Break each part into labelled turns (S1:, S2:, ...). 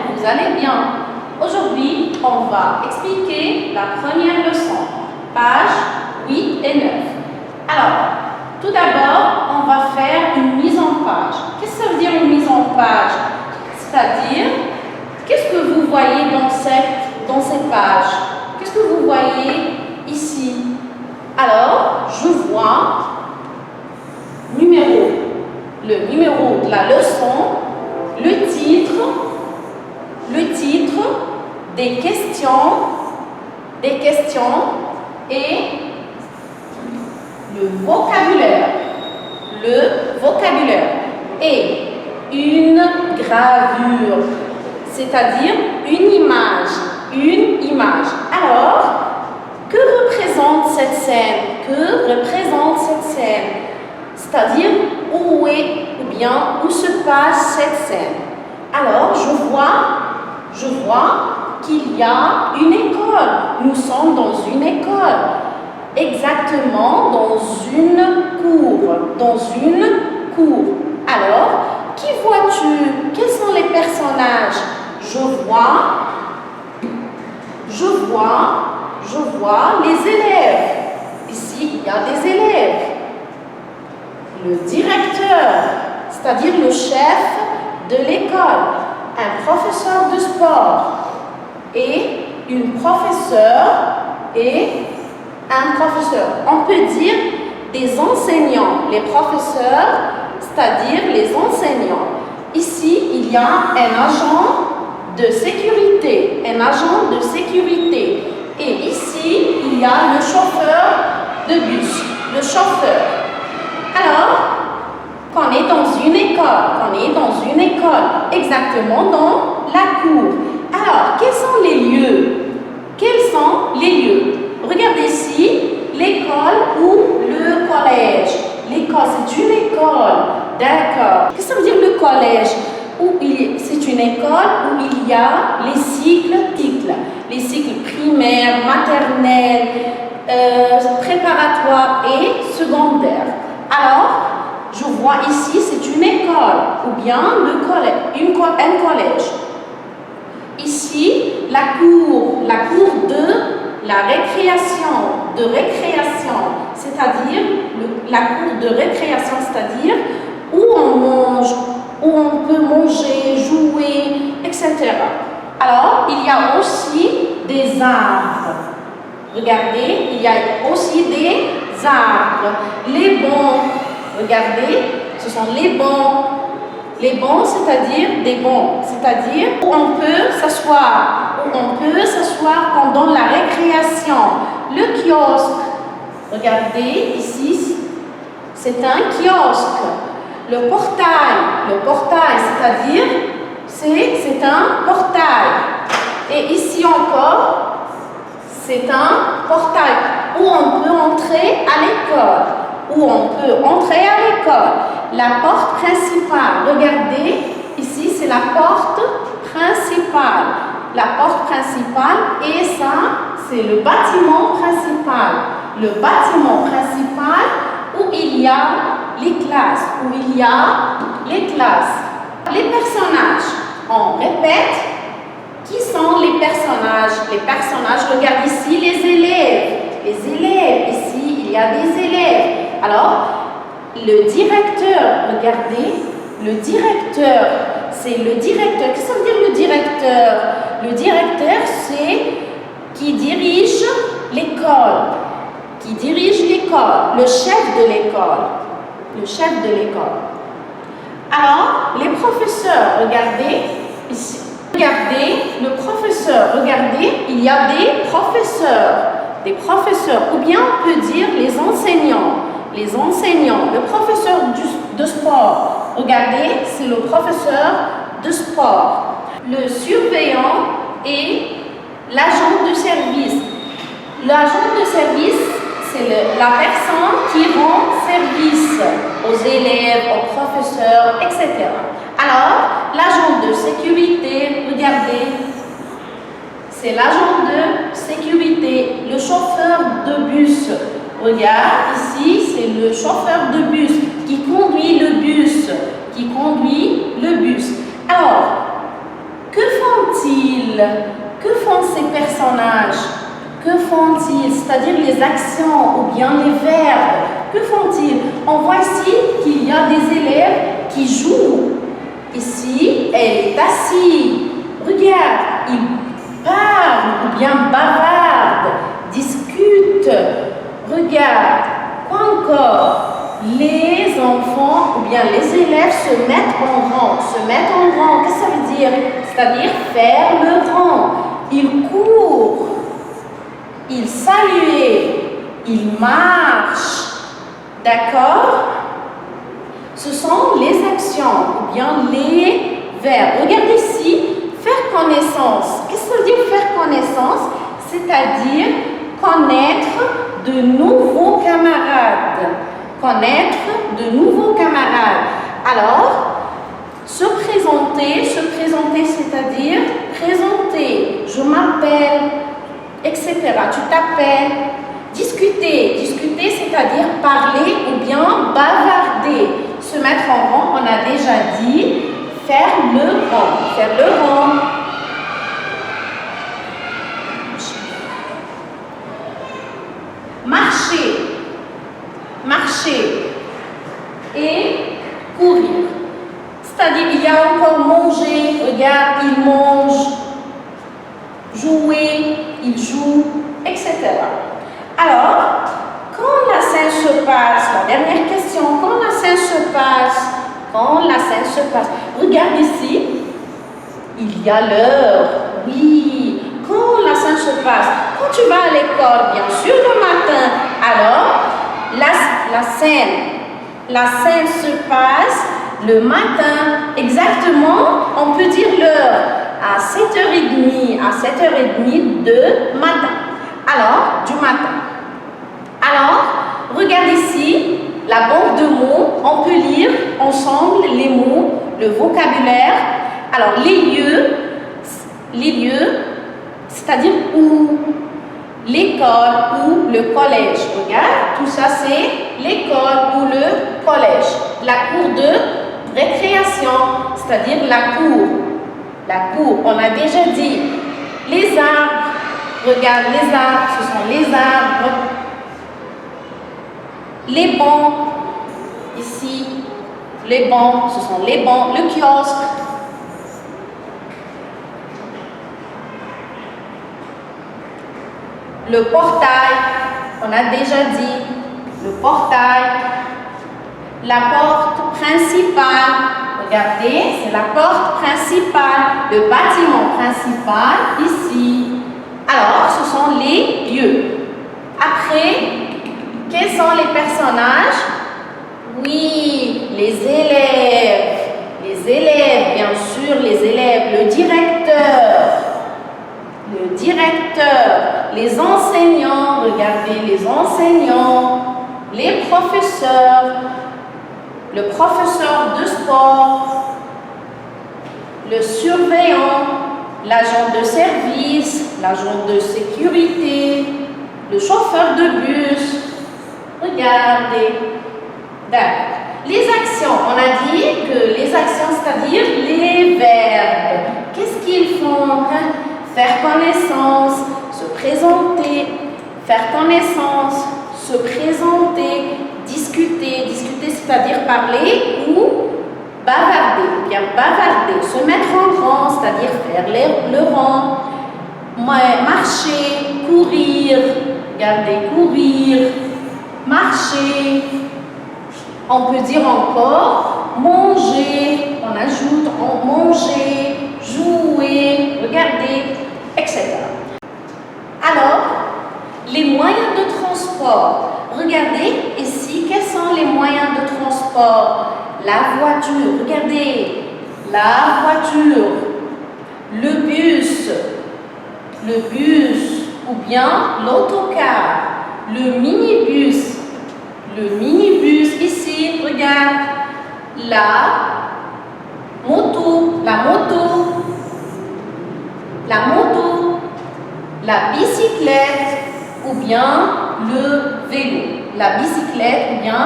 S1: que vous allez bien. Aujourd'hui, on va expliquer la première leçon, pages 8 et 9. Alors, tout d'abord, on va faire une mise en page. Qu'est-ce que ça veut dire une mise en page? C'est-à-dire, qu'est-ce que vous voyez dans ces pages? Qu'est-ce que vous voyez ici? Alors, je vois le numéro de la leçon, le titre, des questions et le vocabulaire et une gravure, c'est-à-dire une image. Alors, que représente cette scène? C'est-à-dire où se passe cette scène? Alors, je vois qu'il y a une école. Nous sommes dans une école. Exactement dans une cour. Alors, qui vois-tu? Quels sont les personnages? Je vois les élèves. Ici, il y a des élèves. Le directeur, c'est-à-dire le chef de l'école, un professeur de sport et une professeure et un professeur. On peut dire des enseignants, les professeurs, c'est-à-dire les enseignants. Ici, il y a un agent de sécurité. Et ici, il y a le chauffeur de bus, Alors, qu'on est dans une école, exactement dans la cour. Alors, quels sont les lieux? Regardez ici, l'école ou le collège. L'école, c'est une école. D'accord. Qu'est-ce que ça veut dire le collège? C'est une école où il y a les cycles primaires, maternels, préparatoires et secondaires. Alors, je vois ici, c'est une école ou bien un collège. Ici, la cour de la récréation, c'est-à-dire la cour de récréation, c'est-à-dire où on mange, où on peut manger, jouer, etc. Alors, il y a aussi des arbres. Regardez, il y a aussi des arbres. Les bancs, regardez, ce sont les bancs. Les bancs, c'est-à-dire où on peut s'asseoir, pendant la récréation. Le kiosque, regardez ici, c'est un kiosque. Le portail, c'est-à-dire c'est un portail. Et ici encore, c'est un portail où on peut entrer à l'école. La porte principale, regardez, ici c'est la porte principale. Et ça, c'est le bâtiment principal. Où il y a les classes. Les personnages, on répète. Qui sont les personnages? Regarde ici les élèves. Ici, il y a des élèves. Alors, le directeur, regardez, c'est le directeur. Qu'est-ce que ça veut dire le directeur? Le directeur, c'est qui dirige l'école. Le chef de l'école. Alors, les professeurs, regardez ici. Regardez, le professeur, il y a des professeurs, ou bien on peut dire les enseignants, le professeur de sport, regardez, c'est le professeur de sport, le surveillant et l'agent de service. L'agent de service, c'est la personne qui rend service aux élèves, aux professeurs, etc. Alors, l'agent de sécurité, regardez, c'est l'agent de sécurité, le chauffeur de bus. Regarde, ici, c'est le chauffeur de bus qui conduit le bus. Alors, que font font-ils? Que font ces personnages? Que font-ils? C'est-à-dire les actions ou bien les verbes. Que font-ils? On voit ici qu'il y a des élèves qui jouent. Ici, elle est assise. Regarde, ils parlent ou bien bavardent, discutent. Regarde, quoi encore? Les enfants ou bien les élèves se mettent en rang. Se mettre en rang, qu'est-ce que ça veut dire? C'est-à-dire faire le rang. Ils courent, ils saluent, ils marchent. D'accord? Ce sont les actions ou bien les verbes. Regardez ici, faire connaissance. Qu'est-ce que ça veut dire faire connaissance? C'est-à-dire connaître de nouveaux camarades. Connaître de nouveaux camarades. Alors, se présenter, c'est-à-dire présenter. Je m'appelle, etc. Tu t'appelles. Discuter, c'est-à-dire parler ou bien bavarder. Se mettre en rang, on a déjà dit, faire le rang. Marcher et courir. C'est-à-dire, il y a encore manger, regarde, il mange, jouer, il joue, etc. Alors, quand la scène se passe, la dernière question, quand la scène se passe, regarde ici, il y a l'heure, oui, quand la scène se passe, quand tu vas à l'école, bien sûr le matin, alors la scène se passe le matin, exactement, on peut dire l'heure, à 7h30, de matin. Alors, du matin. Alors, regarde ici, la banque de mots, on peut lire ensemble les mots, le vocabulaire. Alors, les lieux, c'est-à-dire où, l'école ou le collège. Regarde, tout ça c'est l'école ou le collège. La cour de récréation, c'est-à-dire la cour. La cour, on a déjà dit. Les arbres, regarde les arbres, ce sont les arbres. Les bancs, ici, les bancs, ce sont les bancs. Le kiosque. Le portail, on a déjà dit, le portail, la porte principale, regardez, c'est la porte principale, le bâtiment principal ici. Alors, ce sont les lieux. Après, quels sont les personnages? Oui, les élèves, bien sûr, les élèves, le directeur, les enseignants, regardez les enseignants, les professeurs, le professeur de sport, le surveillant, l'agent de service, l'agent de sécurité, le chauffeur de bus. Regardez. D'accord. Les actions, on a dit que les actions, c'est-à-dire les verbes. Qu'est-ce qu'ils font? Faire connaissance, se présenter, faire connaissance, se présenter, discuter, c'est-à-dire parler ou bavarder, bien bavarder, se mettre en rang, c'est-à-dire faire le rang, marcher, courir, regardez, courir, marcher, on peut dire encore manger, on ajoute manger, jouer, regarder, etc. Alors, les moyens de transport. Regardez ici, quels sont les moyens de transport? La voiture, regardez, la voiture, le bus ou bien l'autocar, le minibus ici, regarde, la moto, la bicyclette ou bien le vélo. La bicyclette ou bien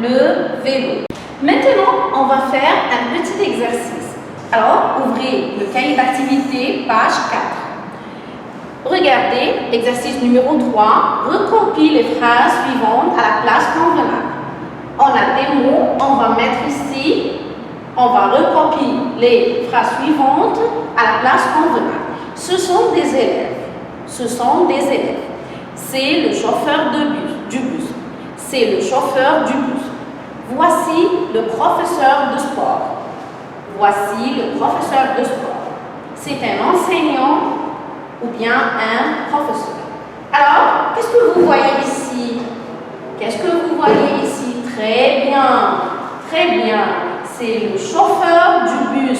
S1: le vélo. Maintenant, on va faire un petit exercice. Alors, ouvrez le cahier d'activité, page 4. Regardez, exercice numéro 3, recompile les phrases suivantes à la place convenable. On a des mots, on va mettre ici, on va recopier les phrases suivantes à la place convenable. Ce sont des élèves. Ce sont des élèves. C'est le chauffeur du bus. C'est le chauffeur du bus. Voici le professeur de sport. Voici le professeur de sport. C'est un enseignant ou bien un professeur. Alors, qu'est-ce que vous voyez ici? Qu'est-ce que vous voyez ici? Très bien, très bien. C'est le chauffeur du bus.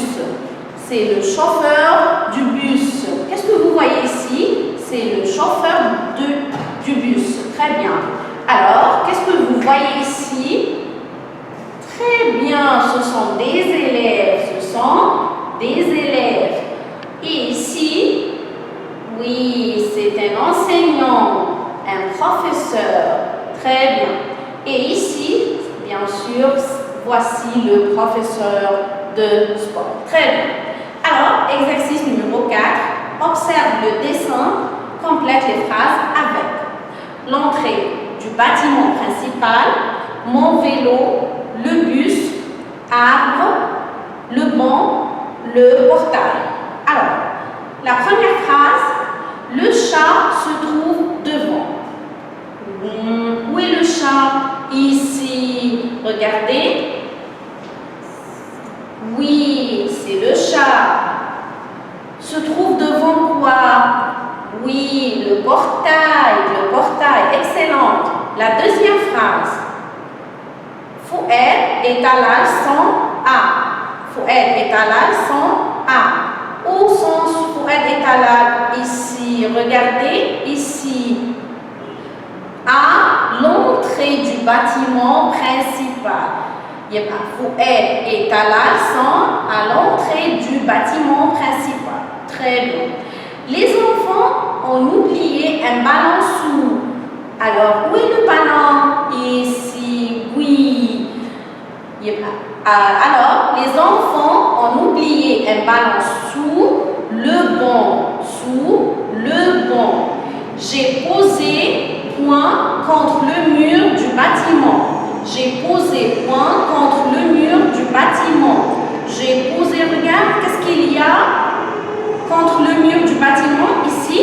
S1: C'est le chauffeur du bus. Qu'est-ce que vous voyez ici? C'est le chauffeur du bus. Très bien. Alors, qu'est-ce que vous voyez ici? Très bien, ce sont des élèves. Ce sont des élèves. Et ici, oui, c'est un enseignant, un professeur. Très bien. Et ici, bien sûr, voici le professeur de sport. Très bien. Alors, exercice numéro 4. Observe le dessin, complète les phrases avec l'entrée du bâtiment principal, mon vélo, le bus, arbre, le banc, le portail. Alors, la première phrase, le chat se trouve devant. Où est le chat? Ici. Regardez. Oui, c'est le chat. Se trouve devant quoi? Oui, le portail. Le portail. Excellente. La deuxième phrase. Fouad est à la leçon A. Fouad est à la leçon A. Où sont Fouad est à la? Ici. Regardez. Ici. À l'entrée du bâtiment principal. Fouad est à la leçon à l'entrée du bâtiment principal. Très bien. Les enfants ont oublié un ballon sous. Alors, où est le ballon? Ici. Oui. Alors, les enfants ont oublié un ballon sous le banc. Sous le banc. J'ai posé point contre le mur du bâtiment. J'ai posé point contre le mur du bâtiment. J'ai posé, regarde, qu'est-ce qu'il y a contre le mur du bâtiment? Ici,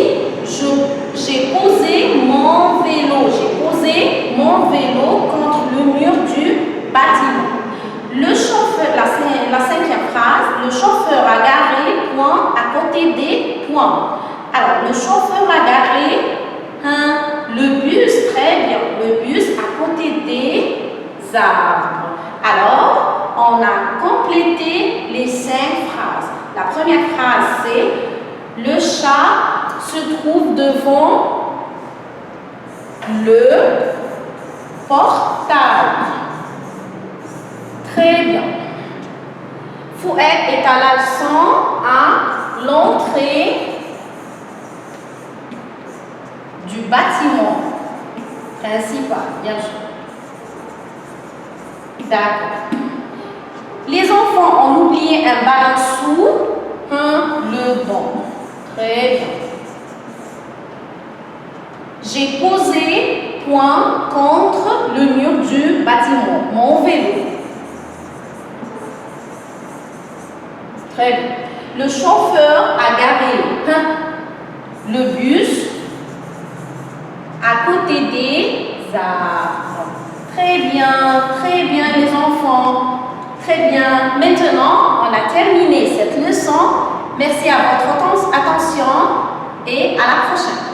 S1: j'ai posé mon vélo. J'ai posé mon vélo contre le mur du bâtiment. Le chauffeur, la cinquième phrase, le chauffeur a garé point à côté des points. Alors, le chauffeur a garé le bus, très bien, le bus à côté des arbres. Alors, on a complété les 5 phrases. La première phrase, c'est le chat se trouve devant le portail. Très bien. Fouad est à la leçon à l'entrée du bâtiment principal, bien sûr. D'accord. Les enfants ont oublié un ballon sous le banc. Très bien. J'ai posé point contre le mur du bâtiment, mon vélo. Très bien. Le chauffeur a garé le bus à côté des arbres. Très bien les enfants. Très bien. Maintenant, on a terminé cette leçon. Merci à votre attention et à la prochaine.